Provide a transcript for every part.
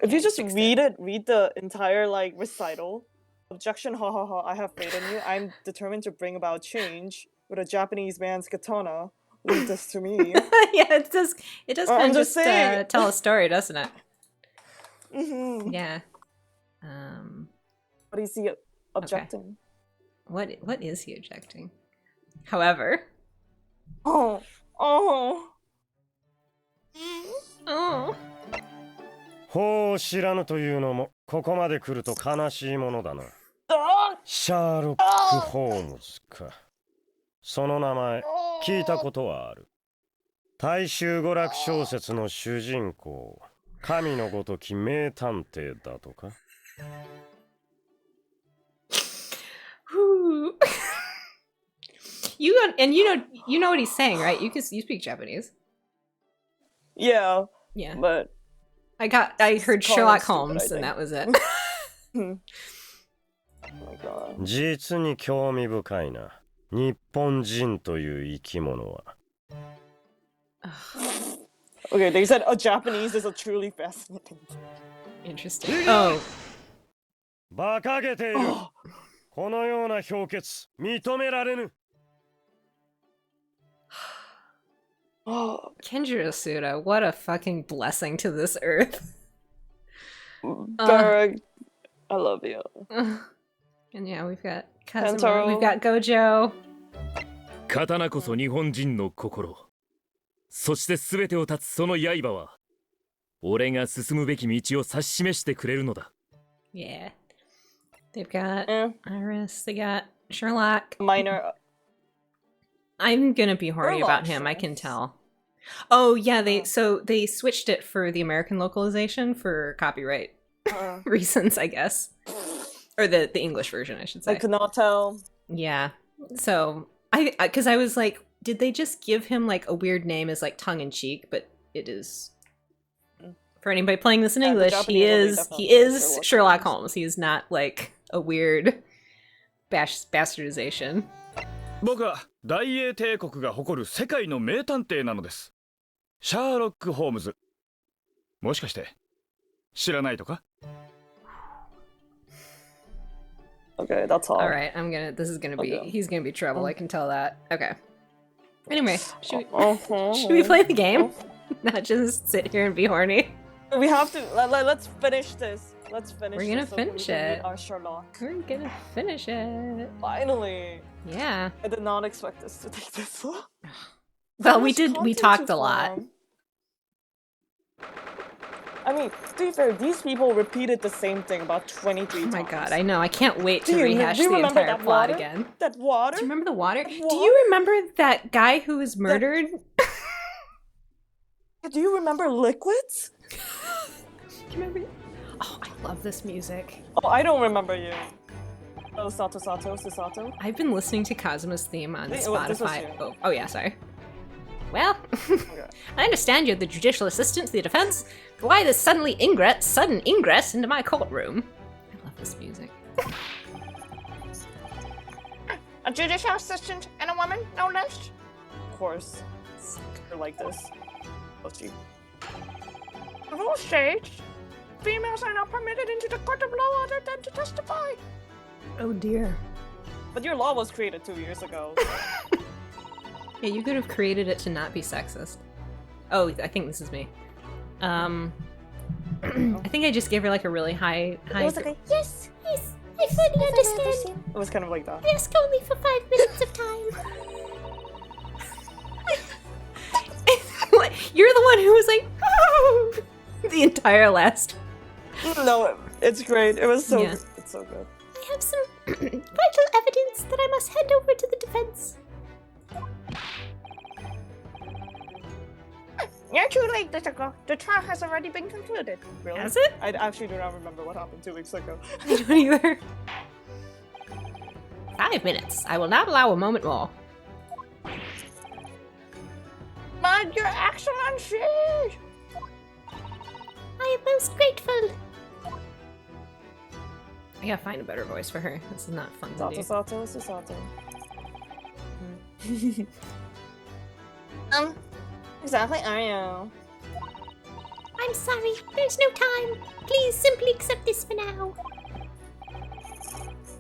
if you just read the entire like recital. Objection, ha ha ha, I have faith in you. I'm determined to bring about change with a Japanese man's katana. Leave this to me. Yeah, it does kind of just tell a story, doesn't it? Mm-hmm. Yeah. What is he objecting? Okay. What is he objecting? However. Oh. 法を知らぬというのもここまで来ると悲しいものだな。シャーロック・ホームズか。その名前聞いたことはある。大衆娯楽小説の主人公、神のごとき名探偵だとか。You know what he's saying, right? You speak Japanese. Yeah. Yeah. But I heard Sherlock Holmes and that was it. Oh my god. 実に興味深いな。日本人という生き物は。Okay, they said a Japanese is a truly fascinating. Interesting. Oh. 馬鹿げている。このような評決認められぬ。Kenjiro Suda, what a fucking blessing to this earth. BaeArea, I love you. And yeah, we've got Kazuma, we've got Gojo. 刀こそ日本人の心。そして全てを断つその刃は、俺が進むべき道を指し示してくれるのだ。Yeah. They've got Iris, they got Sherlock. Minor. I'm gonna be horny about him, I can tell. Oh yeah, they switched it for the American localization for copyright reasons, I guess. Or the English version, I should say. I could not tell. Yeah. So because I was like, did they just give him like a weird name as like tongue in cheek? But it is, for anybody playing this in English, he is Sherlock Holmes. He is not like a weird bastardization. 僕は大英帝国が誇る世界の名探偵なのです。シャーロック・ホームズ。もしかして知らないとか? Okay, that's all. All right, he's gonna be trouble. I can tell that. Okay. Anyway, should we play the game? Not just sit here and be horny. We have to. Let's finish this. We're gonna finish it. Our Sherlock. We're gonna finish it. Finally. Yeah. I did not expect this to take this long. Well, we talked a lot. I mean, to be fair, these people repeated the same thing about 23 times. Oh my god, I know. I can't wait to rehash the entire plot again. That water? Do you remember the water? Do you remember that guy who was murdered? Do you remember liquids? Do you remember? Oh, I love this music. Oh, I don't remember you. Oh, Sato. I've been listening to Kazuma's theme on Spotify. Oh yeah, sorry. Well, okay. I understand you're the judicial assistant to the defense. Why this sudden ingress into my courtroom? I love this music. A judicial assistant and a woman, no less? Of course. You're like this. The rule states females are not permitted into the court of law other than to testify. Oh dear. But your law was created 2 years ago. So. Yeah, you could have created it to not be sexist. Oh, I think this is me. I think I just gave her like a really high. It was like a, yes, I fully understand. It was kind of like that. Yes, only for 5 minutes of time. You're the one who was like, oh! The entire last. No, it's great. It was so good. It's so good. I have some vital evidence that I must hand over to the defense. You're too late, Jessica. The trial has already been concluded. Really? Has it? I actually do not remember what happened 2 weeks ago. I don't either. 5 minutes. I will not allow a moment more. But your excellency! I am most grateful. I gotta find a better voice for her. This is not fun to do. Sato. Exactly, are you? I'm sorry, there's no time. Please simply accept this for now.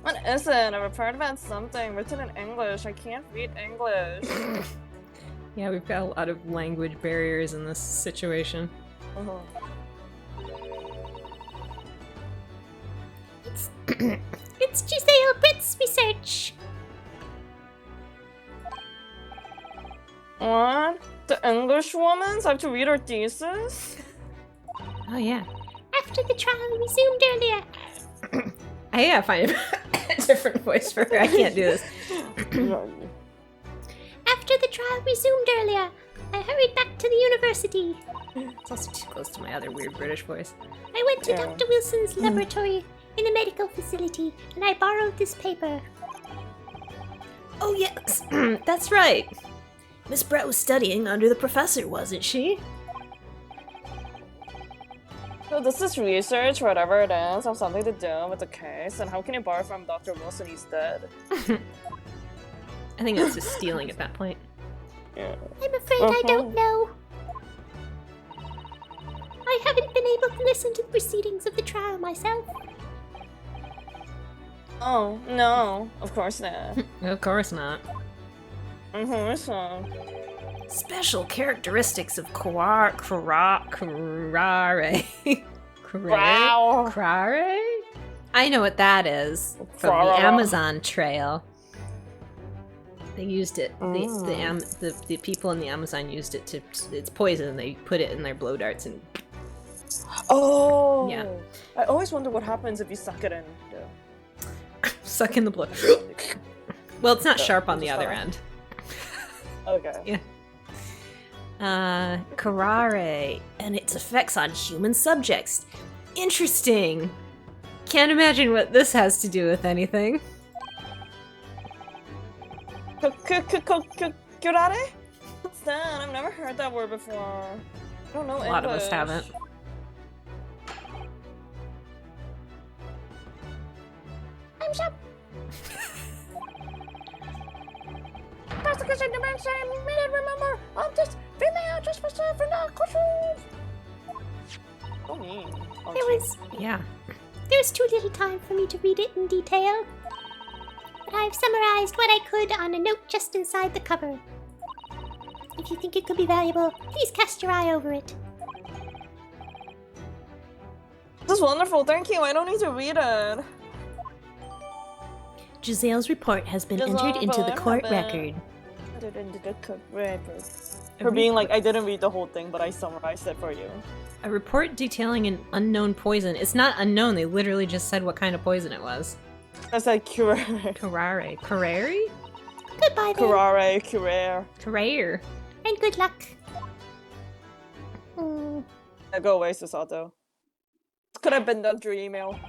What is it? A report about something written in English. I can't read English. Yeah, we've got a lot of language barriers in this situation. It's Giselle Brett's research. What? The English woman's have to read her thesis? Oh yeah. After the trial resumed earlier. I gotta find a different voice for her. I can't do this. After the trial resumed earlier, I hurried back to the university. It's also too close to my other weird British voice. I went to Dr. Wilson's laboratory in the medical facility, and I borrowed this paper. Oh yes, that's right. Miss Brett was studying under the professor, wasn't she? So this is research, whatever it is, have something to do with the case, and how can you borrow from Dr. Wilson? He's dead. I think that's just stealing at that point. Yeah. I'm afraid I don't know. I haven't been able to listen to the proceedings of the trial myself. Oh, no. Of course not. Of course not. So. Special characteristics of Carrare. Wow. Carrare? I know what that is from the Amazon trail. They used it. The people in the Amazon used it to. It's poison. They put it in their blow darts and. Oh. Yeah. I always wonder what happens if you suck it in. Suck in the blood. Well, it's not sharp on the other end. Okay. Yeah. Carrare and its effects on human subjects. Interesting. Can't imagine what this has to do with anything. Curare? What's that? I've never heard that word before. I don't know English. A lot of us haven't. I'm sure. Prosecution demands an immediate remember of this female just for culture. Oh, mean. There was too little time for me to read it in detail. But I've summarized what I could on a note just inside the cover. If you think it could be valuable, please cast your eye over it. This is wonderful, thank you. I don't need to read it. Giselle's report has been entered into the court record. For being like, I didn't read the whole thing, but I summarized it for you. A report detailing an unknown poison. It's not unknown, they literally just said what kind of poison it was. I said curare. Carrare. Carrare? Goodbye then. Curare. And good luck. Go away, Sasato. This could have been done through email.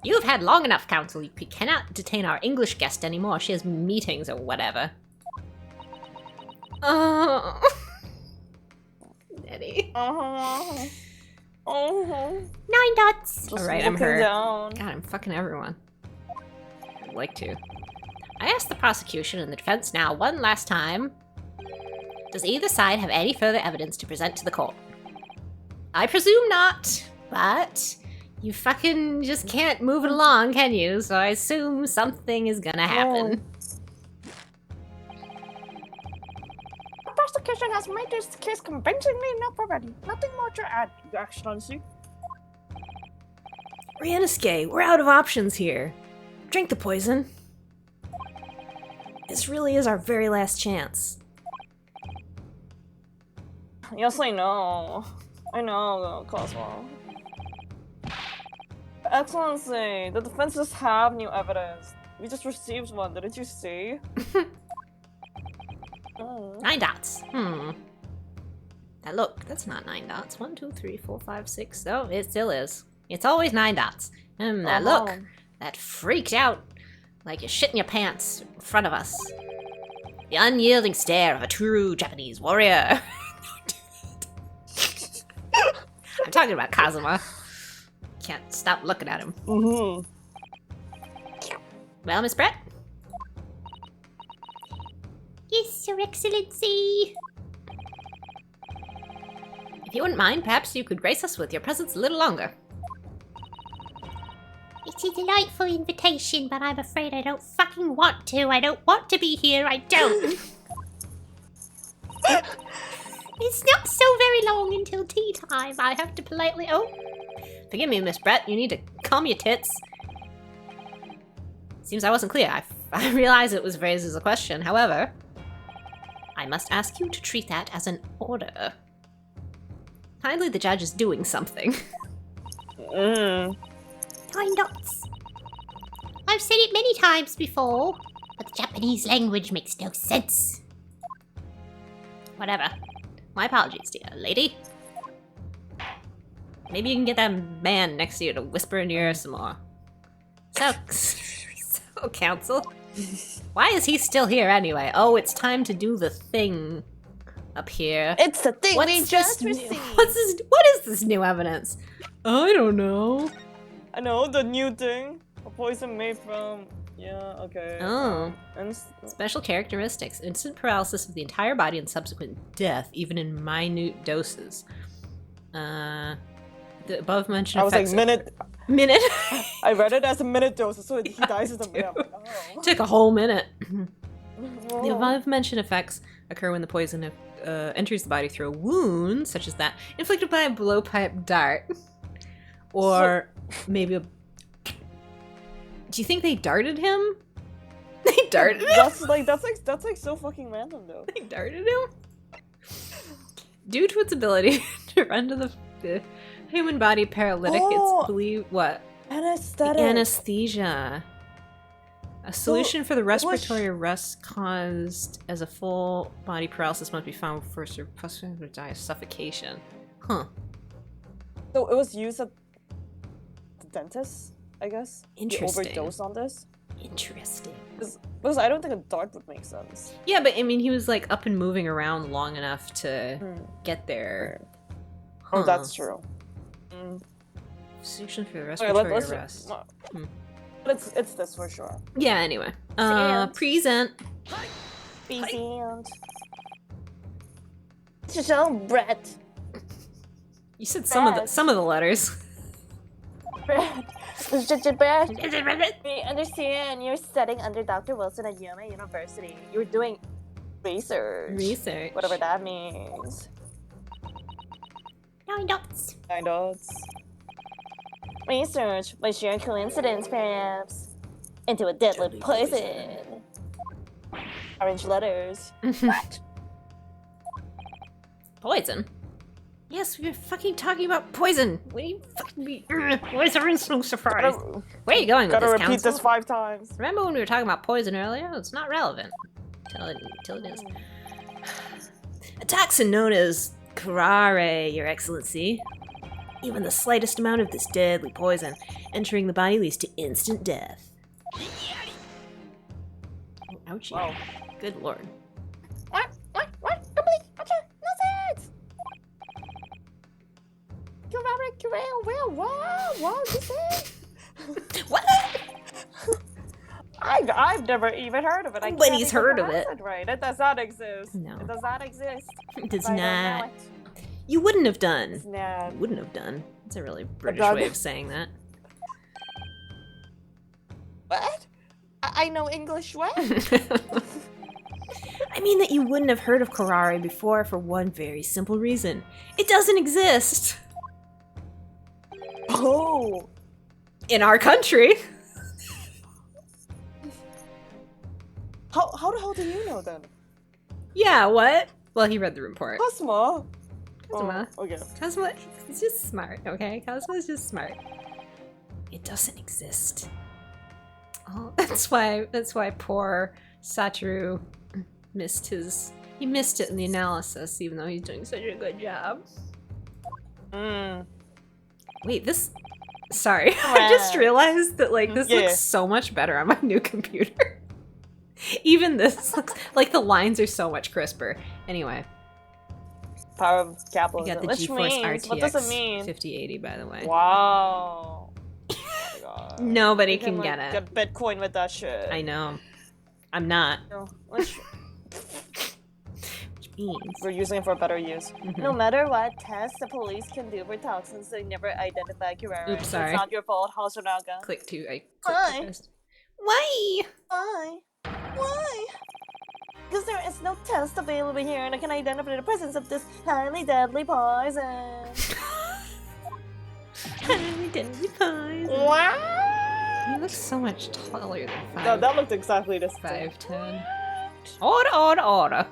You have had long enough, Counsel. You cannot detain our English guest anymore. She has meetings or whatever. Oh. Nettie. 9 dots. Alright, I'm her. Down. God, I'm fucking everyone. I'd like to. I asked the prosecution and the defense now one last time. Does either side have any further evidence to present to the court? I presume not, but you fucking just can't move it along, can you? So I assume something is gonna happen. The prosecution has made this case convincingly enough already. Nothing more to add, Your Excellency. Ryanosuke, we're out of options here. Drink the poison. This really is our very last chance. Yes, I know. I know, Cosmo. Excellency, the defense just have new evidence. We just received one, didn't you see? 9 dots. Now look, that's not 9 dots. 1, 2, 3, 4, 5, 6. Oh, it still is. It's always 9 dots. Now look, that freaked out like you shit in your pants in front of us. The unyielding stare of a true Japanese warrior. I'm talking about Kazuma. Can't stop looking at him. Well, Miss Brett? Yes, Your Excellency. you wouldn't mind, perhaps you could grace us with your presence a little longer. It's a delightful invitation, but I'm afraid I don't fucking want to. I don't want to be here. I don't. It's not so very long until tea time. I have to politely... Oh, Forgive me, Miss Brett, you need to calm your tits. Seems I wasn't clear. I realize it was phrased as a question. However, I must ask you to treat that as an order. Kindly, the judge is doing something. Nine dots. I've said it many times before, but the Japanese language makes no sense. Whatever. My apologies, dear lady. Maybe you can get that man next to you to whisper in your ear some more. So, counsel. Why is he still here anyway? Oh, it's time to do the thing up here. It's the thing we just received. received. What is this new evidence? I don't know. I know, the new thing. A poison made from... Yeah, okay. Oh. And Special characteristics. Instant paralysis of the entire body and subsequent death, even in minute doses. The above mentioned I was like, effects... minute. I read it as a minute dose, so he dies in a minute. I'm like, oh. Took a whole minute. The Oh. above mentioned effects occur when the poison enters the body through a wound, such as that inflicted by a blowpipe dart. Or maybe a... Do you think they darted him? They darted him? That's like so fucking random though. They darted him? Due to its ability to render the human body paralytic, Oh! it's believed... What? Anesthetic. Anesthesia. A solution for the respiratory arrest caused as a full body paralysis must be found first, or person would die of suffocation. Huh. So it was used at the dentist, I guess. Interesting. He overdosed on this. Interesting. Because I don't think a dart would make sense. Yeah, but I mean, he was like up and moving around long enough to get there. Oh, that's true. Solution for the Okay, respiratory let's arrest. But it's this for sure. Yeah, anyway. And- Present. Present. So, Brett. You said some of the letters. Brett. Brett. We understand you're studying under Dr. Wilson at Yuma University. You're doing research. Research. Whatever that means. 9 dots. 9 dots. Research by sheer coincidence, perhaps. Into a deadly poison. Orange letters. What? Poison? Yes, we were fucking talking about poison. What do you fucking be? Why is everyone so surprised? Where are you going with Gotta this, repeat counsel? this 5 times. Remember when we were talking about poison earlier? It's not relevant. Till it is. A toxin known as BaeArea, Your Excellency. Even the slightest amount of this deadly poison entering the body leads to instant death. Oh, ouchie. Wow. Good lord. What? Complete. What's your nonsense? What did you say? What? I've never even heard of it. I But can't he's even heard of it. pronounce Right, it does not exist. No. It does not exist. It does I don't know not. it. You wouldn't have done. It's not. You wouldn't have done. It's a really British done. way of saying that. What? I know English what? I mean that you wouldn't have heard of BaeArea before for one very simple reason. It doesn't exist! Oh. In our country! How the hell do you know then? Yeah, what? Well, he read the report. Cosmo. Cosmo. Oh, okay. Cosmo is just smart, okay? Cosmo's just smart. It doesn't exist. Oh, that's why poor Satoru missed it in the analysis, even though he's doing such a good job. Wait, this... Sorry, I just realized that, like, this Yeah. looks so much better on my new computer. Even this looks... Like, the lines are so much crisper. Anyway. Power of I capitalism. got the Which GeForce means, RTX what does it mean? 5080, by the way. Wow. Oh my God. Nobody You can like, get it. Get Bitcoin with that shit. I know. I'm not. No, which means. We're using it for better use. No matter what tests the police can do for toxins, they never identify Kirara. Oops, sorry. It's not your fault, Hosonaga. Click to I clicked Why? too fast. Why? Why? Why? Because there is no test available here that can identify the presence of this highly deadly poison. Highly deadly poison. Wow! You look so much taller than 5. No, that looked exactly the same. 5'10". Order.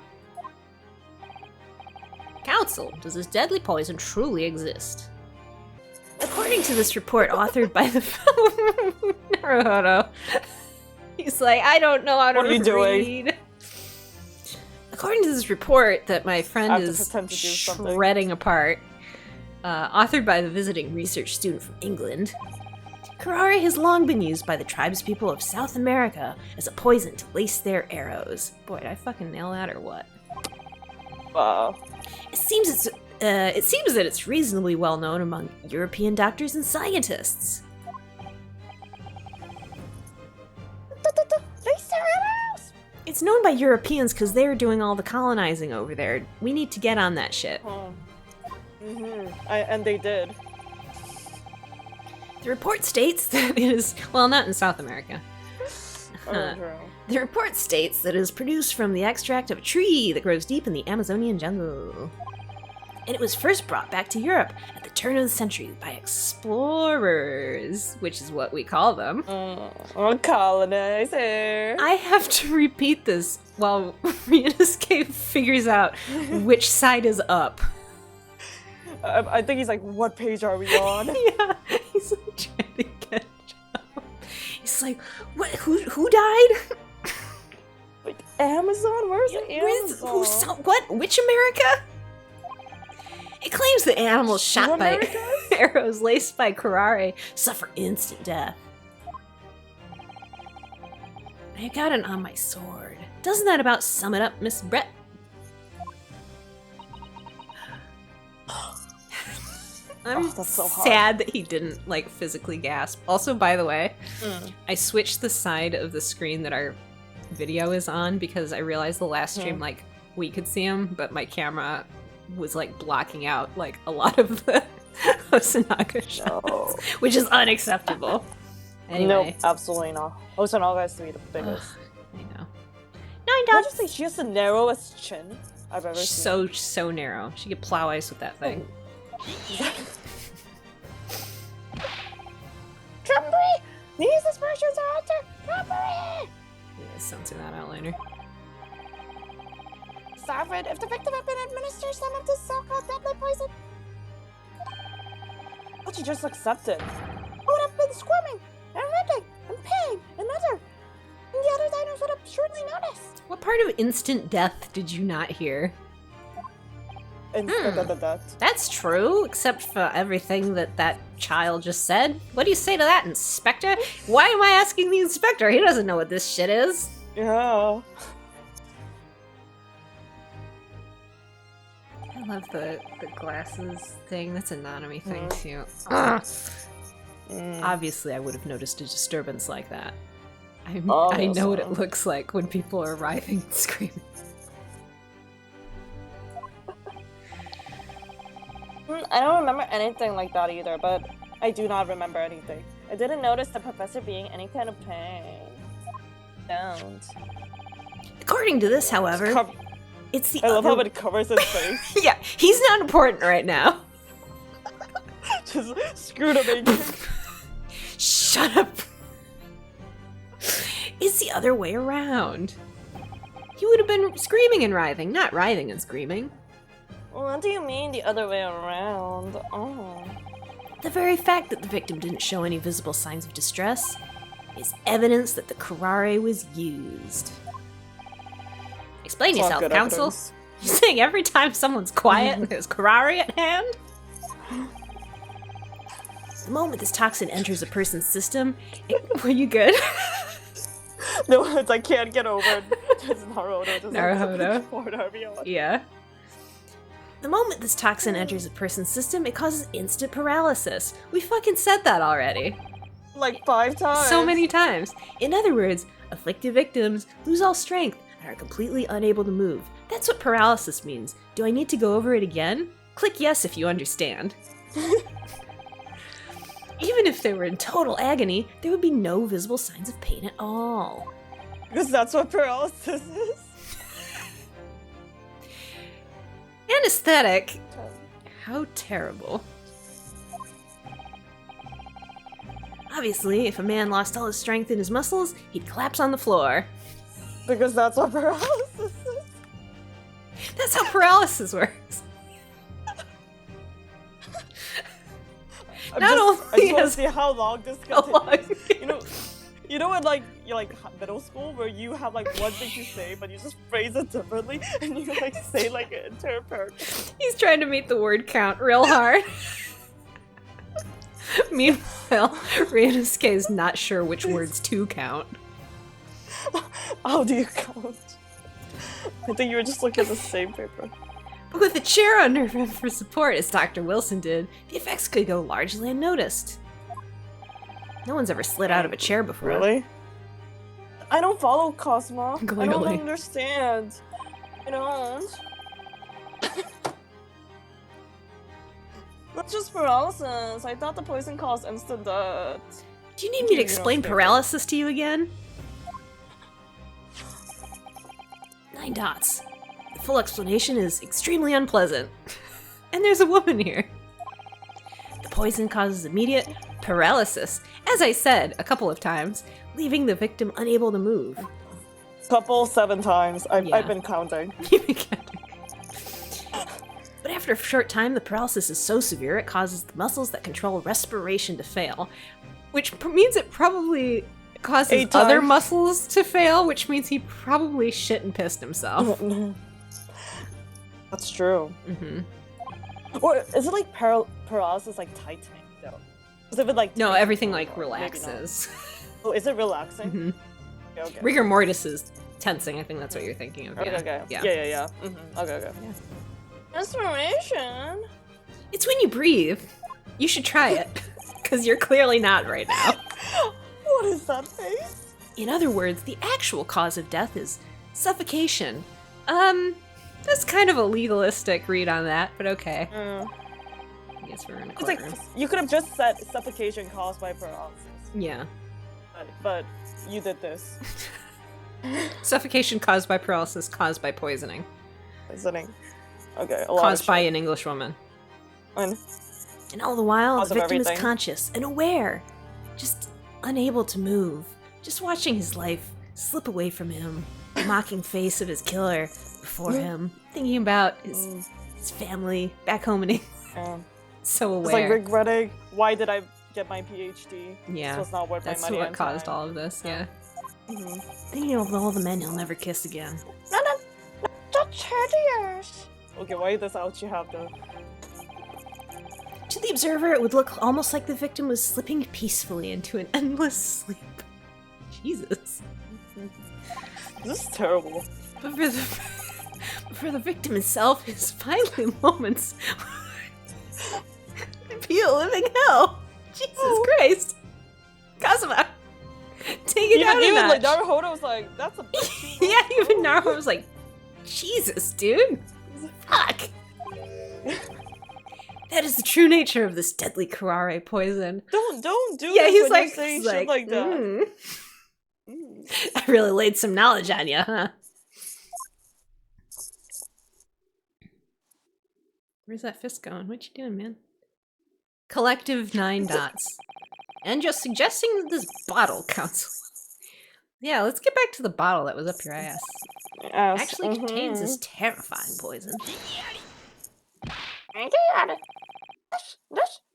Council, does this deadly poison truly exist? According to this report authored by the Naruhodo, he's like, I don't know how to What are you read. doing? According to this report that my I friend have to is pretend to do something. shredding apart, authored by the visiting research student from England, Kirara has long been used by the tribespeople of South America as a poison to lace their arrows. Boy, did I fucking nail that or what? Wow. It seems that it's reasonably well known among European doctors and scientists. Lace their arrows! It's known by Europeans because they're doing all the colonizing over there. We need to get on that shit. And they did. The report states that it is, well, not in South America. The report states that it is produced from the extract of a tree that grows deep in the Amazonian jungle. And it was first brought back to Europe at the turn of the century by explorers, which is what we call them. Colonizer. I have to repeat this while Ryunosuke figures out which side is up. I think he's like, what page are we on? Yeah, he's like trying to catch up. He's like, what? Who died? Like, Amazon? Where's the Amazon? What? Which America? It claims that animals shot by arrows laced by Kirara suffer instant death. I got it on my sword. Doesn't that about sum it up, Miss Brett? I'm that's so hard. sad that he didn't, like, physically gasp. Also, by the way, I switched the side of the screen that our video is on because I realized the last stream, like, we could see him, but my camera was, like, blocking out, like, a lot of the Hosonaga shots, which is unacceptable. Anyway. Nope, absolutely not. Hosonaga has to be the biggest. I know. Can I just say she has the narrowest chin I've ever seen? So narrow. She could plow ice with that thing. Trumpery! These expressions are out there! Trumpery! Yeah, censor that out later. Starford, if the victim had been administered some of this so-called deadly poison, but she just accepted, would have been squirming and writhing and pain and other. And the other diners would have surely noticed. What part of instant death did you not hear? That's true, except for everything that child just said. What do you say to that, Inspector? Why am I asking the Inspector? He doesn't know what this shit is. Yeah. I love the glasses thing. That's a Nanami thing, too. Obviously, I would have noticed a disturbance like that. I know what it looks like when people are writhing and screaming. I don't remember anything like that either, but I do not remember anything. I didn't notice the professor being any kind of pain. Don't. According to this, however, it's the I love how it covers his face. Yeah, he's not important right now. Just screwed up again. Shut up. It's the other way around. He would have been screaming and writhing, not writhing and screaming. What do you mean the other way around? Oh. The very fact that the victim didn't show any visible signs of distress is evidence that the Kirara was used. Explain It's all yourself, good Council. evidence. You're saying every time someone's quiet, there's Kirara at hand? The moment this toxin enters a person's system, were you good? No, it's I can't get over it. It's Naruhodo. Naruhodo. Yeah. The moment this toxin enters a person's system, it causes instant paralysis. We fucking said that already. Like 5 times. So many times. In other words, afflicted victims lose all strength and are completely unable to move, That's what paralysis means. Do I need to go over it again? Click yes if you understand. Even if they were in total agony, there would be no visible signs of pain at all. Because that's what paralysis is. Anesthetic? How terrible. Obviously, if a man lost all his strength in his muscles, he'd collapse on the floor. Because that's what paralysis is. That's how paralysis works. I Not just only want to has see how long this how continues. long- You know, in like you're like middle school where you have like one thing to say, but you just phrase it differently, and you like say like an entire paragraph. He's trying to meet the word count real hard. Meanwhile, Ryunosuke is not sure which words to count. How do you count? I think you were just looking at the same paper. But with a chair under him for support, as Dr. Wilson did, the effects could go largely unnoticed. No one's ever slid out of a chair before. Really? I don't follow Cosmo. I Clearly. don't understand. I don't. That's just paralysis. I thought the poison caused instant death. Do you need me to explain paralysis to you again? 9 dots. The full explanation is extremely unpleasant. And there's a woman here. The poison causes immediate paralysis, as I said a couple of times, leaving the victim unable to move. Couple 7 times. I've Yeah. been counting. But after a short time, the paralysis is so severe it causes the muscles that control respiration to fail, which means it probably causes 8 other times. muscles to fail, which means he probably shit and pissed himself. That's true. Mm-hmm. Or is it like paralysis like tightening though? Is it like No, tightening? everything like Maybe not. relaxes. Oh, is it relaxing? Mhm. Okay. Rigor mortis is tensing. I think that's what you're thinking of. Okay, Yeah. okay. Yeah. Yeah. Okay. Inspiration. It's when you breathe. You should try it, because you're clearly not right now. What is that face? In other words, the actual cause of death is suffocation. That's kind of a legalistic read on that, but okay. I guess we're in a It's like courtroom. you could have just said suffocation caused by paralysis, Yeah. but you did this. Suffocation caused by paralysis caused by poisoning. Poisoning. Okay, a lot Caused of by shit. an English woman. And And all the while, Cause the of victim is everything. conscious and aware. Just unable to move. Just watching his life slip away from him. The mocking face of his killer before him. Thinking about his family back home in England. So it's like aware. regretting why did I get my PhD? Yeah, This was not worth That's my money what and caused time. all of this, yeah. Mhm. Thinking of all the men he'll never kiss again. No, that's hideous. Okay, why does Ouchie have the? To the observer, it would look almost like the victim was slipping peacefully into an endless sleep. Jesus. This is terrible. But for the victim himself, his final moments would be a living hell. Jesus Christ. Kazuma, take it down a Even like notch. Naruhodo was like, that's a bit too Yeah, even Naruto was like, Jesus, dude. Fuck. That is the true nature of this deadly karare poison. Don't do Yeah, this he's when like, you're saying he's shit like that. "Mm, Mm. I really laid some knowledge on you, huh? Where's that fist going? What you doing, man? Collective 9 dots. And just suggesting that this bottle counts. Yeah, let's get back to the bottle that was up your ass. Yes. Actually contains this terrifying poison.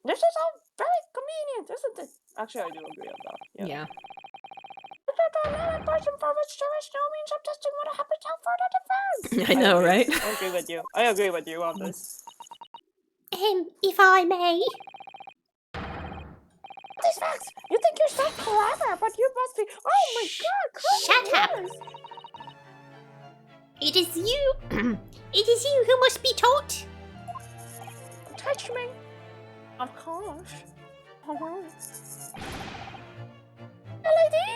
This is all very convenient, isn't it? Actually, I do agree on that. Yeah. Yeah. Person for which there is no means of testing what happens out further defense. I know, agree. right? I agree with you. I agree with you on this. If I may. These facts. You think you're so clever, but you must be. Oh my God! Shut up. It is you. It is you who must be taught. Touch me. Of course. Lady.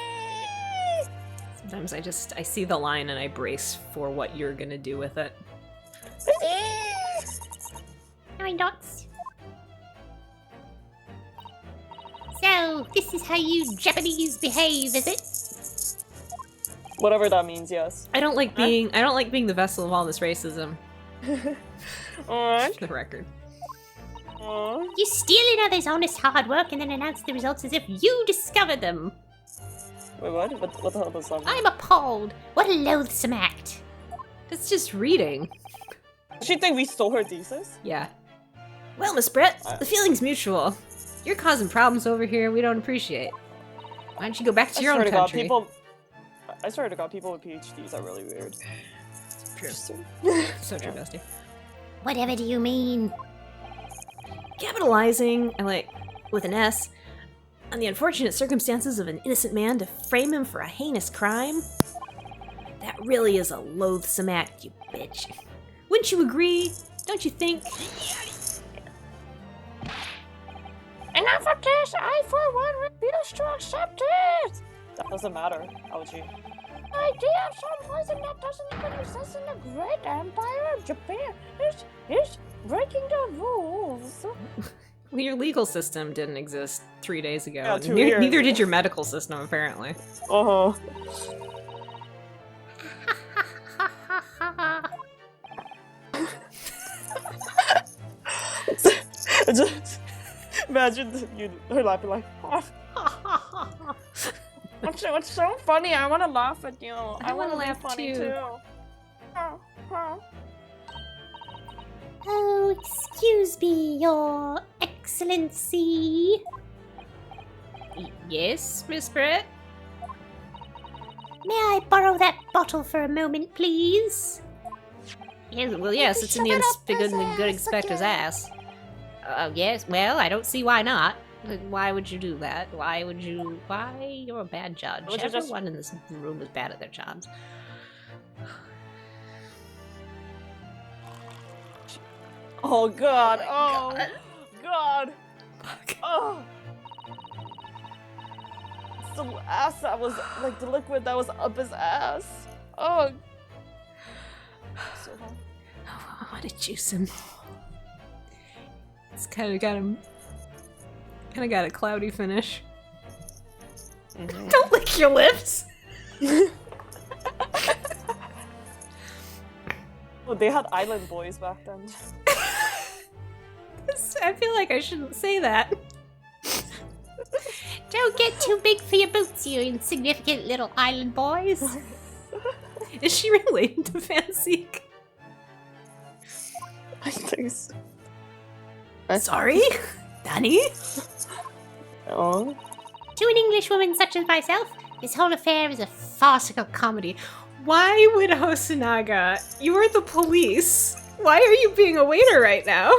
Sometimes I see the line and I brace for what you're gonna do with it. 9 dots. So, this is how you Japanese behave, is it? Whatever that means, yes. I don't like being the vessel of all this racism. Alright. For the record. You steal others' honest hard work and then announce the results as if you discovered them. Wait, what? What the hell does that mean? I'm appalled. What a loathsome act. That's just reading. Does she think we stole her thesis? Yeah. Well, Miss Brett, the feeling's mutual. You're causing problems over here we don't appreciate. Why don't you go back to your own country? I swear to God, people with PhDs are really weird. True. So true, Dusty. Whatever do you mean? Capitalizing, with an S, on the unfortunate circumstances of an innocent man to frame him for a heinous crime? That really is a loathsome act, you bitch. Wouldn't you agree? Don't you think? Enough of this! I, for one, refuse to accept it! That doesn't matter, LG. The idea of some poison that doesn't even exist in the great empire of Japan is breaking the rules. Well, your legal system didn't exist 3 days ago. Yeah, 2 years. Neither did your medical system, apparently. Uh-huh. Just imagine her laughing like, What's so funny? I want to laugh at you. I want to laugh funny too. Oh, excuse me, Your Excellency. Yes, Miss Brett? May I borrow that bottle for a moment, please? Yes, it's in the good inspector's ass. Yes, well, I don't see why not. Why would you do that? Why? You're a bad judge. Everyone in this room is bad at their jobs. Oh God! Oh God! Oh! It's the ass that was like the liquid that was up his ass. Oh! So hard. I want to juice him. It's kind of got a cloudy finish. Mm-hmm. Don't lick your lips. Well, they had island boys back then. I feel like I shouldn't say that. Don't get too big for your boots, you insignificant little island boys. Is she related to Fanseek? I think so. Sorry? Danny? Oh. To an Englishwoman such as myself, this whole affair is a farcical comedy. Why would Hosonaga? You are the police. Why are you being a waiter right now?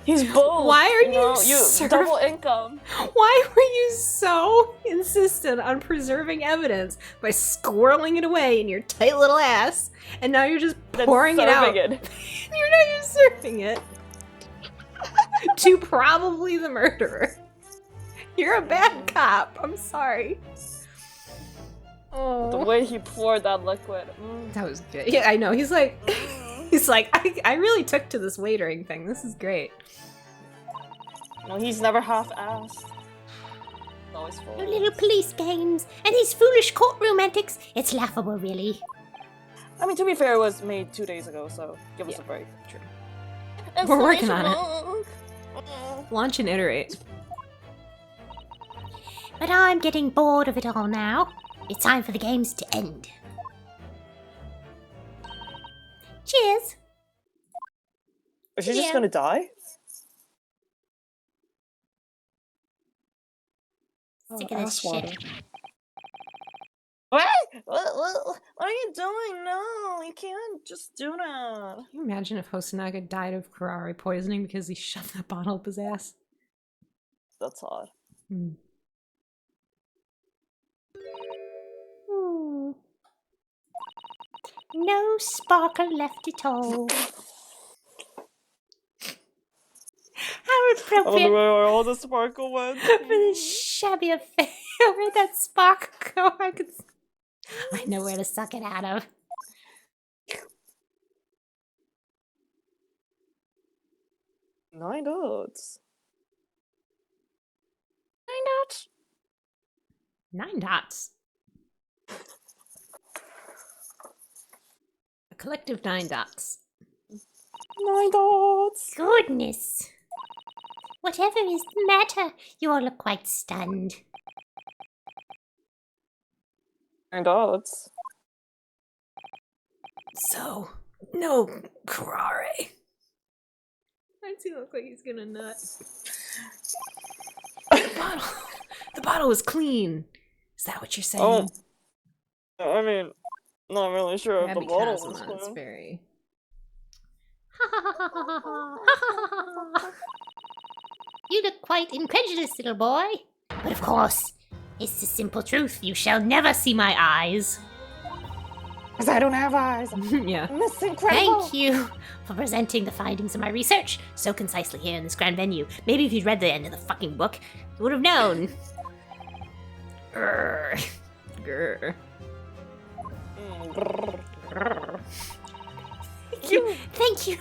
He's both. Why are you double income? Why were you so insistent on preserving evidence by squirreling it away in your tight little ass, and now you're just pouring it out? You're not serving it to probably the murderer. You're a bad cop. I'm sorry. Oh, the way he poured that liquid. That was good. Yeah, I know. He's like, I really took to this waitering thing. This is great. No, he's never half-assed. Always full. Your little police games and these foolish courtroom antics. It's laughable, really. I mean, to be fair, it was made 2 days ago, so give us a break. True. We're working on it. Launch and iterate. But I'm getting bored of it all now. It's time for the games to end. Cheers! Is she just gonna die? Sick of this shit. What? What are you doing? No, you can't just do that. Can you imagine if Hosonaga died of Karari poisoning because he shoved that bottle up his ass? That's odd. Hmm. No sparkle left at all. How appropriate where all the sparkle went. for this shabby affair. Where'd that sparkle go? I could... I know where to suck it out of. Nine dots. 9 dots. 9 dots. A collective 9 dots. 9 dots. Goodness. Whatever is the matter? You all look quite stunned. 9 dots. So, no Karare. Why does he look like he's gonna nut? The bottle was clean. Is that what you're saying? Oh, I mean, not really sure if the bottle was Kazuma is clean. very... You look quite incredulous, little boy. But of course, it's the simple truth. You shall never see my eyes. Because I don't have eyes. yeah. That's incredible. Thank you for presenting the findings of my research so concisely here in this grand venue. Maybe if you'd read the end of the fucking book, you would have known. Grr. Grr. Grr. Thank you.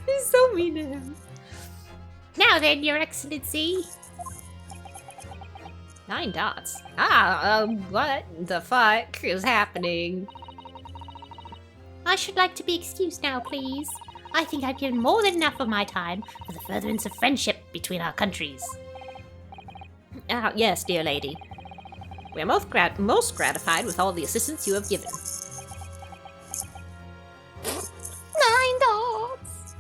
He's so mean to him. Now then, Your Excellency. 9 dots. What the fuck is happening? I should like to be excused now, please. I think I've given more than enough of my time for the furtherance of friendship between our countries. Yes, dear lady. We are most gratified with all the assistance you have given. 9 dots.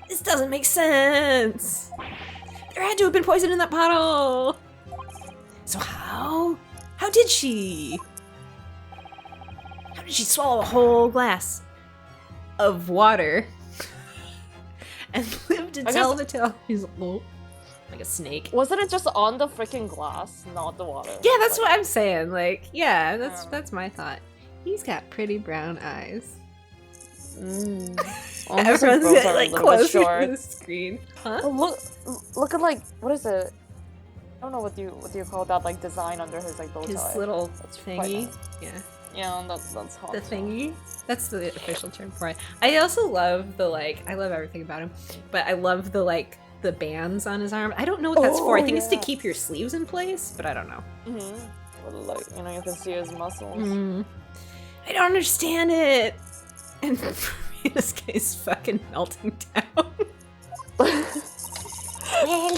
This doesn't make sense. There had to have been poison in that bottle. So how? How did she? How did she swallow a whole glass of water and live to tell the tale? He's like a snake. Wasn't it just on the freaking glass, not the water? Yeah, that's what I'm saying. Like, yeah, that's my thought. He's got pretty brown eyes. Everyone's like close to the screen. Huh? Oh, look at like what is it? I don't know what you call that like design under his like bow tie. His little That's quite thingy. nice. Yeah. Yeah, that's hot. The thingy. That's the official term for it. I also love the like. I love everything about him, but I love the like the bands on his arm. I don't know what that's for. I think it's to keep your sleeves in place, but I don't know. Like you can see his muscles. I don't understand it. And in this case, fucking melting down. Well,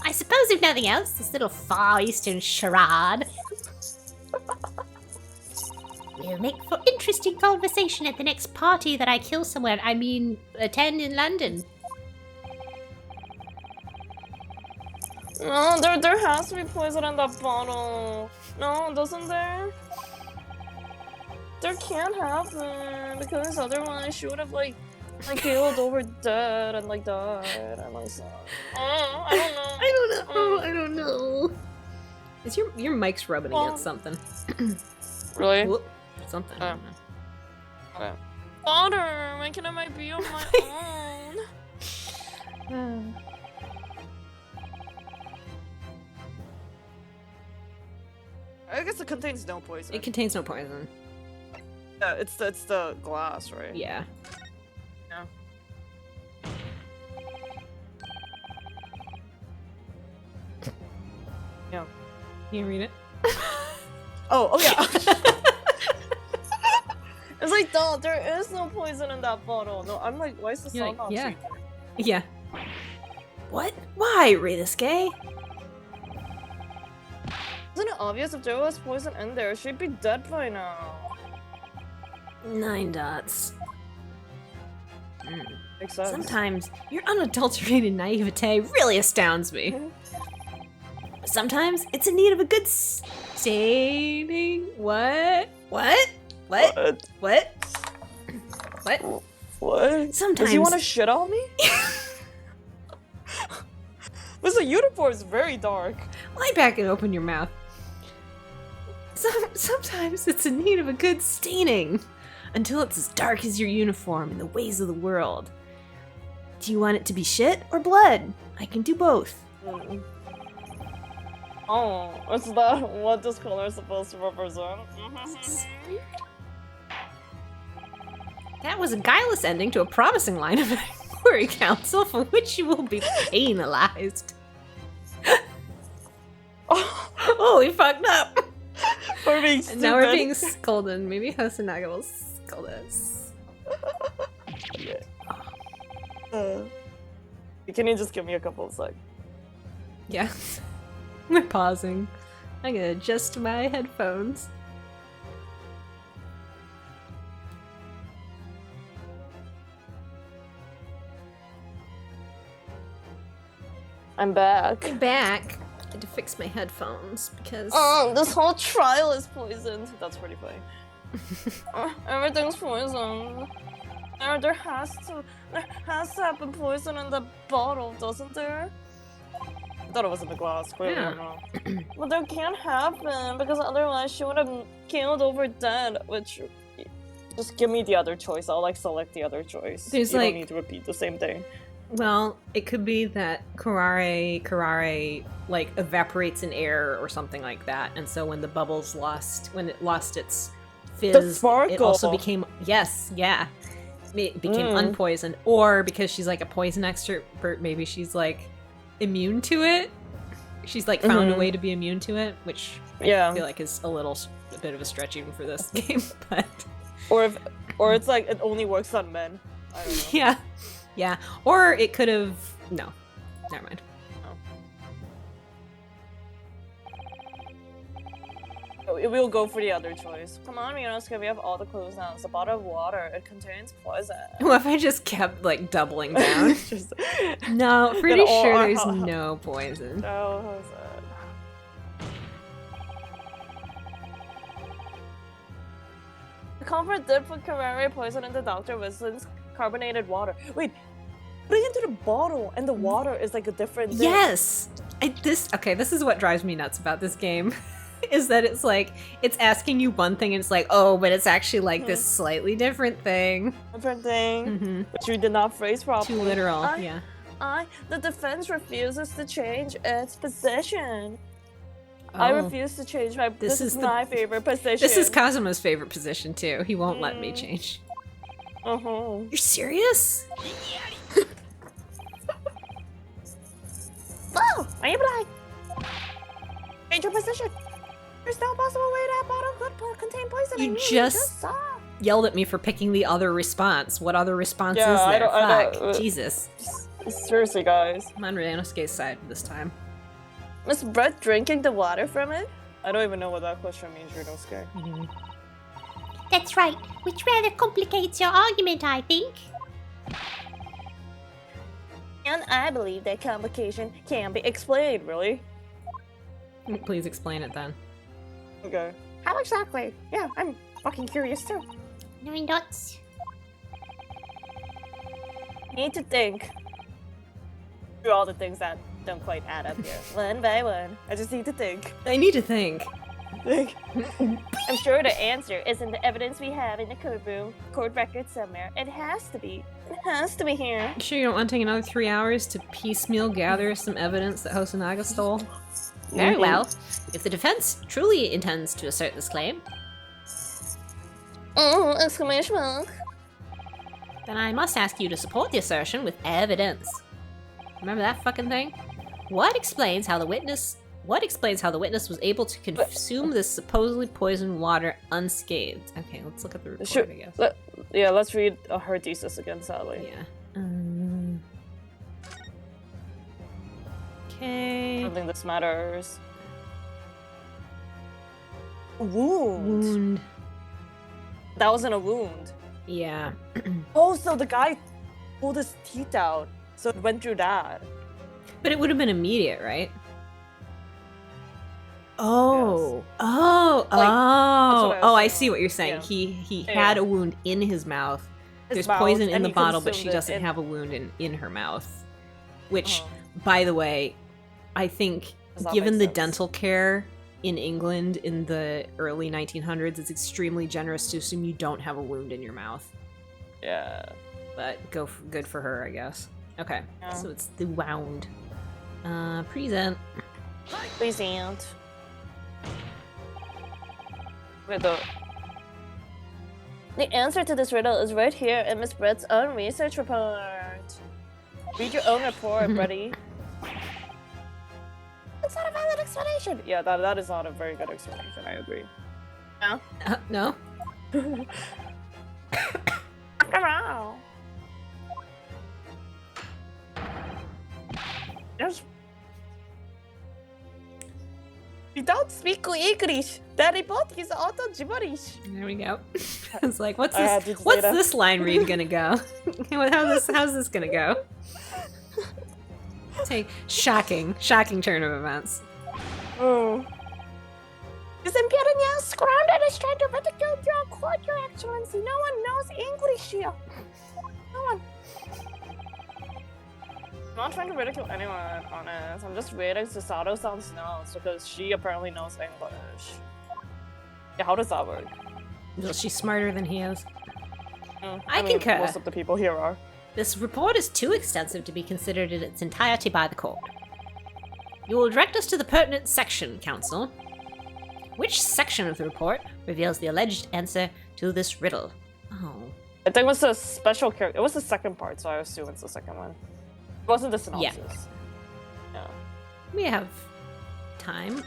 I suppose if nothing else, this little Far Eastern charade will make for interesting conversation at the next party that I kill somewhere. I mean, attend in London. No, there has to be poison in that bottle. No, doesn't there? There can't happen because otherwise she would have like keeled over dead and like died and like so. Oh, I don't know. Is your mic's rubbing against something? Really? Whoop, something. I don't know. Okay. Water, why can't I be on my own? I guess it contains no poison. It contains no poison. Yeah, it's the glass, right? Yeah. Yeah. Yeah. You read it? Oh yeah. It's like, no, there is no poison in that bottle. No, I'm like, why is the You're sun like, not yeah. cheating? Yeah. What? Why, Ridisuke? Isn't it obvious if there was poison in there, she'd be dead by now? 9 dots. Makes sense. Sometimes your unadulterated naivete really astounds me. Sometimes it's in need of a good staining. What? What? What? What? What? What? Sometimes. Does he want to shit on me? This uniform is very dark. Lie back and open your mouth. Sometimes it's in need of a good staining. Until it's as dark as your uniform in the ways of the world. Do you want it to be shit or blood? I can do both. Oh, is that what this color is supposed to represent? That was a guileless ending to a promising line of inquiry, counsel, for which you will be penalized. Oh, we fucked up. We're being stupid. Now we're being scolded. Maybe Hosonaga will scold us. Can you just give me a couple of seconds? Yeah. We're pausing. I'm gonna adjust my headphones. I'm back. I'm back. I had to fix my headphones because This whole trial is poisoned. That's pretty funny. Everything's poisoned. There has to have been poison in the bottle, doesn't there? I thought it was in the glass. Clearly, Yeah. I'm wrong. But there can't have been because otherwise she would have killed over dead. Which, just give me the other choice. I'll like select the other choice. There's, you like- don't need to repeat the same thing. well, it could be that Karare like evaporates in air or something like that, and so when the bubbles when it lost its fizz, sparkle. it also became it became unpoisoned. Or because she's like a poison expert, maybe she's like immune to it. She's like found a way to be immune to it, which I feel like is a bit of a stretch even for this game, but or it's like it only works on men. I don't know. yeah, or it could have no, never mind. We'll go for the other choice. Come on, Minosuke, we have all the clues now. It's a bottle of water. It contains poison. What if I just kept like doubling down? Just, No, pretty Then sure all- there's no poison. oh, how's that? The comfort did put Carrere poison into Dr. Wisdom's carbonated water. Wait, putting it into the bottle and the water is like a different thing. Yes! This is what drives me nuts about this game. Is that it's like, it's asking you one thing and it's like, oh, but it's actually like this slightly different thing. Different thing, which we did not phrase properly. Too literal, yeah. The defense refuses to change its position. I Oh. refuse to change my. This is is my favorite position. This is Kazuma's favorite position too. He won't let me change. Uh-huh. You're serious? Oh, are you blind? Change your position. There's no possible way that bottle could contain poison. You and just saw. Yelled at me for picking the other response. What other response Yeah, is I there? don't- Fuck. Jesus. Seriously, guys. I'm on Ryanosuke's side this time. Is Brett drinking the water from it? I don't even know what that question means, Ryanosuke. That's right, which rather complicates your argument, I think. And I believe that complication can be explained, really. Please explain it then. Okay. How exactly? Yeah, I'm fucking curious too. 9 dots. Need to think through all the things that don't quite add up here. One by one. I just need to think. I need to think. I'm sure the answer is in the evidence we have in the courtroom, court record somewhere. It has to be. It has to be here. You sure you don't want to take another 3 hours to piecemeal gather some evidence that Hosonaga stole? Very well. If the defense truly intends to assert this claim, Oh, exclamation mark. then I must ask you to support the assertion with evidence. Remember that fucking thing? What explains how the witness was able to consume this supposedly poisoned water unscathed? Okay, let's look at the report, Sure. I guess. Let's read her thesis again, sadly. Yeah. I Okay. don't think this matters. Wound. Wound. That wasn't a wound. Yeah. Oh, so the guy pulled his teeth out, so it went through that. But it would have been immediate, right? Oh. Oh. Like, that's what I Oh, I assumed. see what you're saying. Yeah. He Yeah. had a wound in his mouth. His There's mouth, poison in and the he bottle, but consumed she it doesn't in- have a wound in her mouth. Which, Uh-huh. by the way, I think Does that given make the sense? dental care in England in the early 1900s, it's extremely generous to assume you don't have a wound in your mouth. Yeah. But good for her, I guess. Okay, Yeah. so it's the wound. Present. Please don't. Wait, the answer to this riddle is right here in Miss Brett's own research report. Read your own report, buddy. That's not a valid explanation. Yeah, that is not a very good explanation. I agree. No. No. After all. There's. We don't speak English. The report is auto gibberish. There we go. It's like, what's I had to this? say What's that. this line read gonna go? How's this gonna go? Take shocking turn of events. Oh. This Imperial grounded is trying to ridicule your court, Your Excellency. No one knows English here. No one. I'm not trying to ridicule anyone, honest. I'm just reading Satoru-san's notes because she apparently knows English. Yeah, how does that work? Well, she's smarter than he is. I mean, concur. most of the people here are. This report is too extensive to be considered in its entirety by the court. You will direct us to the pertinent section, Counsel. Which section of the report reveals the alleged answer to this riddle? Oh. I think it was a special character. It was the second part, so I assume it's the second one. It wasn't the synopsis. Yeah. We have time.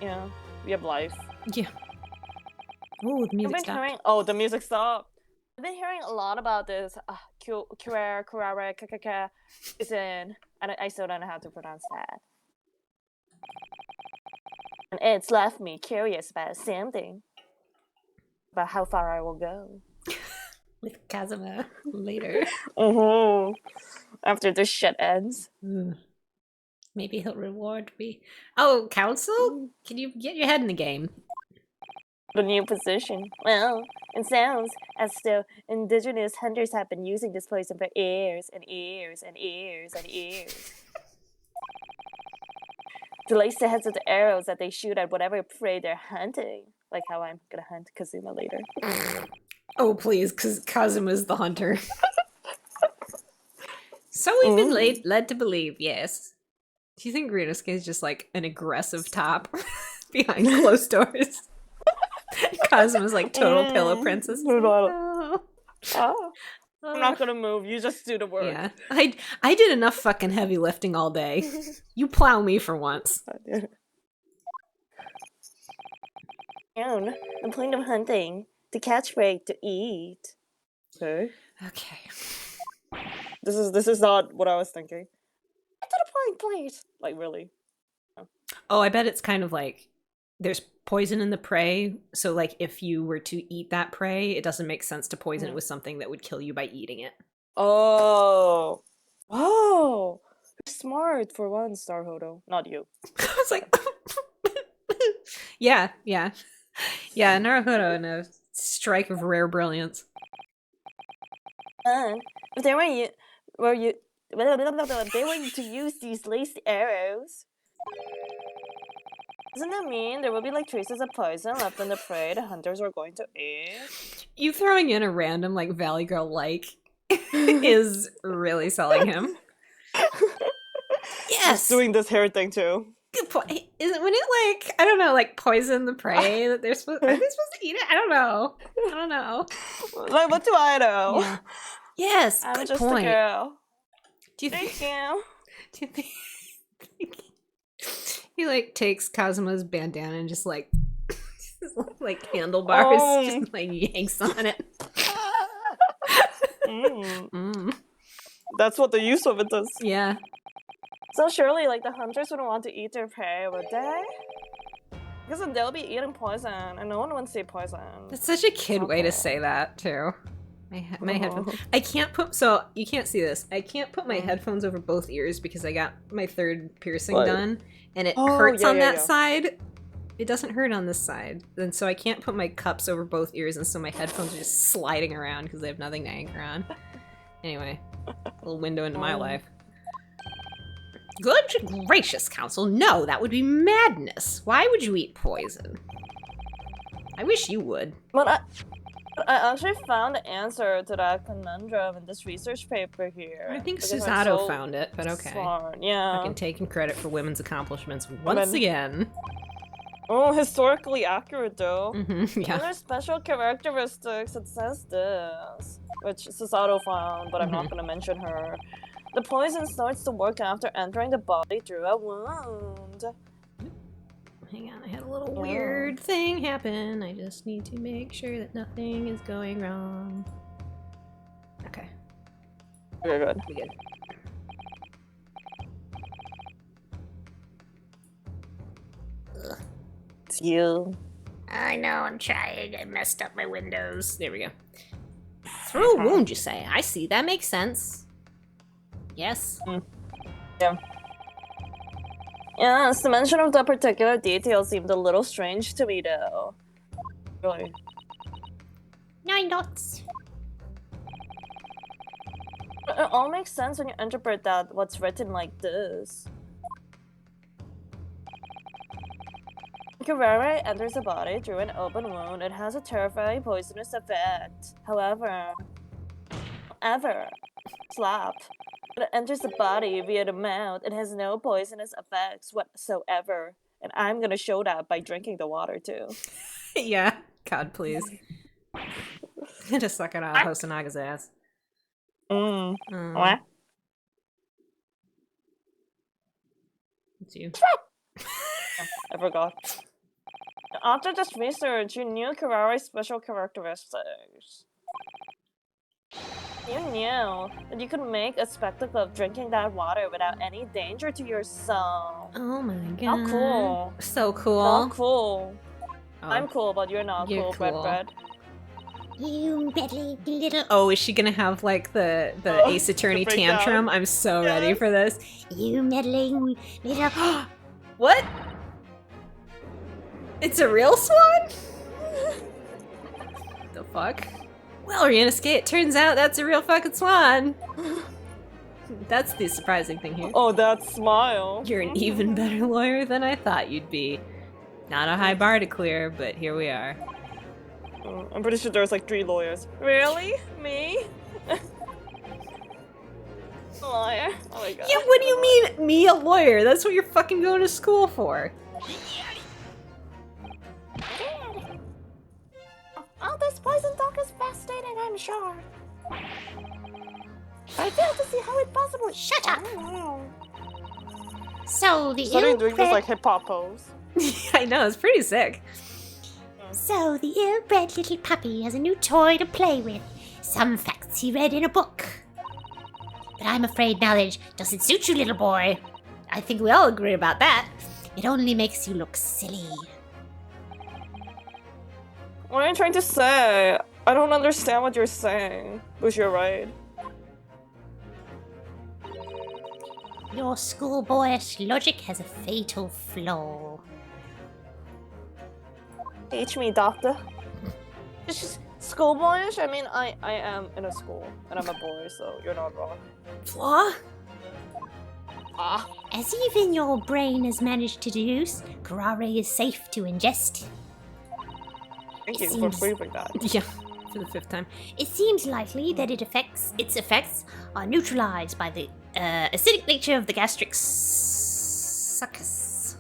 Yeah. We have life. Yeah. Oh, the I've music been stopped. hearing. Oh, the music stopped. I've been hearing a lot about this. Kurare, is in, and I still don't know how to pronounce that. And it's left me curious about something. About how far I will go. With Kazuma later. After this shit ends. Maybe he'll reward me. Oh, Counsel? Can you get your head in the game? The new position. Well, it sounds as though indigenous hunters have been using this poison for years and years and years and years. To lace the heads of the arrows that they shoot at whatever prey they're hunting. Like how I'm gonna hunt Kazuma later. Oh, please, because Kazuma's the hunter. So we've been led to believe, yes. Do you think Ryunosuke is just like an aggressive top behind closed doors? Kazuma's like total pillow princess. Oh. I'm not gonna move. You just do the work. Yeah, I did enough fucking heavy lifting all day. You plow me for once. The point of hunting, to catch prey, to eat. Okay. Okay. This is not what I was thinking. Get to the point, please. Like really. Oh, I bet it's kind of like there's poison in the prey, so like if you were to eat that prey, it doesn't make sense to poison it with something that would kill you by eating it. Oh. Oh. You're smart for one, Star Hodo. Not you. I was like Yeah, Naruhodo in a strike of rare brilliance. If they were to use these laced arrows, doesn't that mean there will be like traces of poison left in the prey the hunters are going to eat? You throwing in a random like Valley Girl like is really selling him. Yes, Doing this hair thing too. good point. Is it when it like I don't know, like poison the prey that are they supposed to eat it? I don't know. Like what do I know? Yeah. Yes, I'm good just point. a girl. Do you Thank you. Do you think he like takes Kazuma's bandana and just like handlebars, just like yanks on it? That's what the use of it does. Yeah. So surely, like the hunters wouldn't want to eat their prey, would they? Because then they'll be eating poison, and no one wants to eat poison. That's such a kid way to say that too. My headphones. I can't put so you can't see this. I can't put my headphones over both ears because I got my third piercing done, and it hurts on that side. It doesn't hurt on this side, and so I can't put my cups over both ears, and so my headphones are just sliding around because they have nothing to anchor on. Anyway, a little window into my life. Good gracious, Counsel! No, that would be madness. Why would you eat poison? I wish you would. But I actually found the answer to that conundrum in this research paper here. I think because I'm Susato so found it, but okay. smart. Yeah. Fucking taking credit for women's accomplishments once again. Oh, historically accurate though. Yeah. Other special characteristics, it says this, which Susato found, but I'm not gonna mention her. The poison starts to work after entering the body through a wound. Hang on, I had a little weird thing happen. I just need to make sure that nothing is going wrong. Okay. Very good. We good. It's you. I know, I'm trying. I messed up my windows. There we go. Through a wound, you say? I see. That makes sense. Yes. Yeah. Yes, the mention of that particular detail seemed a little strange to me, though. Really. 9 dots. It all makes sense when you interpret that what's written like this. BaeArea enters the body through an open wound. It has a terrifying poisonous effect. However, slap. When it enters the body via the mouth, it has no poisonous effects whatsoever. And I'm gonna show that by drinking the water too. Yeah. God, please. Just suck it out of Hosanaga's ass. What? It's you. I forgot. After this research, you knew BaeArea's special characteristics. You knew that you could make a spectacle of drinking that water without any danger to your soul. Oh my god. How cool. So cool. How cool. Oh. I'm cool, but you're not You're cool, cool. Bread. You meddling little. Oh, is she gonna have like the Ace Attorney the breakdown. tantrum? I'm so ready for this. You meddling little. What? It's a real swan? The fuck? Well, Ryunosuke, it turns out that's a real fucking swan. That's the surprising thing here. Oh, that smile. You're an even better lawyer than I thought you'd be. Not a high bar to clear, but here we are. I'm pretty sure there's like 3 lawyers. Really? Me? Lawyer? Oh my god. Yeah, what do you mean, me a lawyer? That's what you're fucking going to school for. All this poison talk is fascinating, I'm sure. I fail to see how it possible. Shut up. So the Starting doing this ill-bred, like hip hop pose. I know, it's pretty sick. so the ill-bred little puppy has a new toy to play with. Some facts he read in a book. But I'm afraid knowledge doesn't suit you, little boy. I think we all agree about that. It only makes you look silly. What are you trying to say? I don't understand what you're saying. But you're right. Your schoolboyish logic has a fatal flaw. Teach me, doctor. It's just schoolboyish? I mean, I am in a school, and I'm a boy, so you're not wrong. Flaw? Ah. As even your brain has managed to deduce, BaeArea is safe to ingest. Thank It you for seems- proving that. Yeah, for the 5th time. It seems likely that its effects are neutralized by the acidic nature of the gastric succus.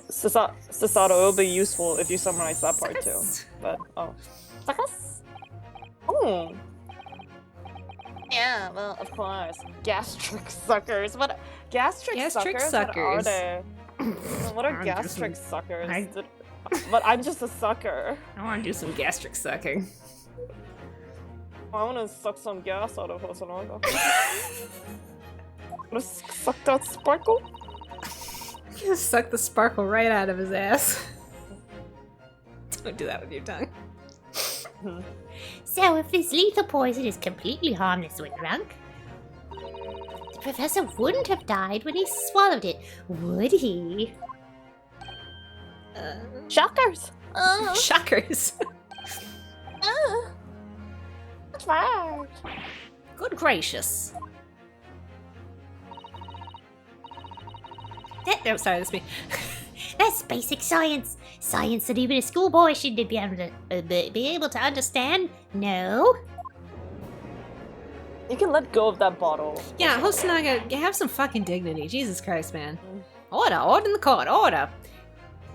Sasato, it'll be useful if you summarize that part too. But, oh. Succus? Oh. Yeah, well, of course. Gastric suckers. What? Gastric Gastric suckers? What are suckers. they? What are I'm gastric just- suckers? But I'm just a sucker. I want to do some gastric sucking. I want to suck some gas out of Hosonaga. Want to suck that sparkle? Just suck the sparkle right out of his ass. Don't do that with your tongue. So if this lethal poison is completely harmless when drunk, the professor wouldn't have died when he swallowed it, would he? Shockers! Shockers. That's right. Good gracious. No, sorry, that's me. That's basic science. Science that even a schoolboy should be able to understand. No. You can let go of that bottle. Yeah, Hosonaga, have some fucking dignity. Jesus Christ, man. Order in the court, order.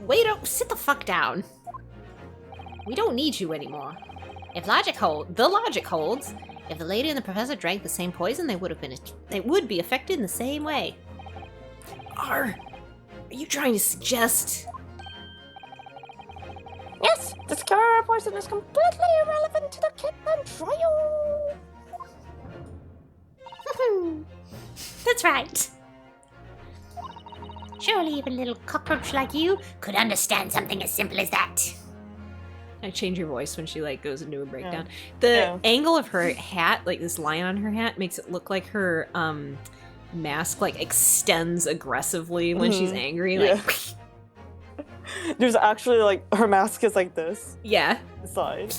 Wait up, sit the fuck down. We don't need you anymore. If the logic holds, if the lady and the professor drank the same poison, they would be affected in the same way. Are you trying to suggest? Yes, this cure poison is completely irrelevant to the Kidman trial. That's right. Surely even a little cockroach like you could understand something as simple as that. I change her voice when she like goes into a breakdown. The angle of her hat, like this line on her hat, makes it look like her mask like extends aggressively when she's angry. Like there's actually like her mask is like this. Yeah. Side.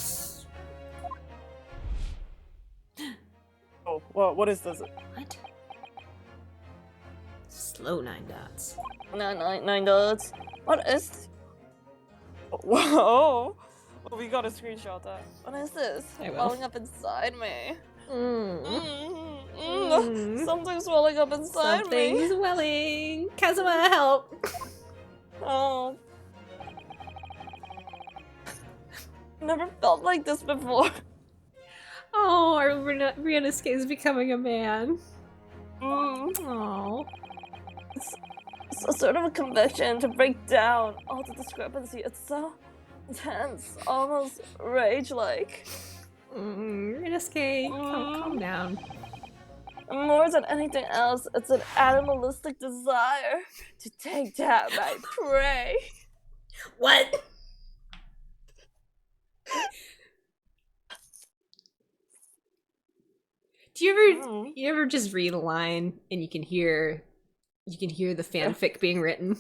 Oh, what is this? What? Slow 9 dots. Nine dots. What is? Whoa! Oh, we gotta screenshot that. What is this? I will. Welling up inside me. Something's welling up inside me. Something's welling. Kazuma, help! Oh. Never felt like this before. Oh, our Ryunosuke is becoming a man. Mm. Oh. It's a sort of a conviction to break down all the discrepancy. It's so intense, almost rage-like. Ryunosuke, calm down. More than anything else, it's an animalistic desire to take down my prey. What? Do you ever just read a line and you can hear the fanfic being written?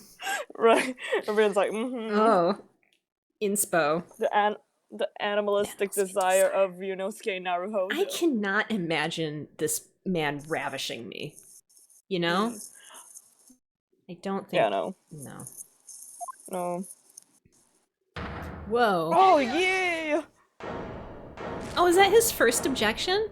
Right. Everyone's like, mm-hmm. Oh. Inspo. The animalistic desire of Ryunosuke Naruhodo. I cannot imagine this man ravishing me. You know? I don't think. Yeah, no. No. Whoa. Oh, yeah! Oh, is that his first objection?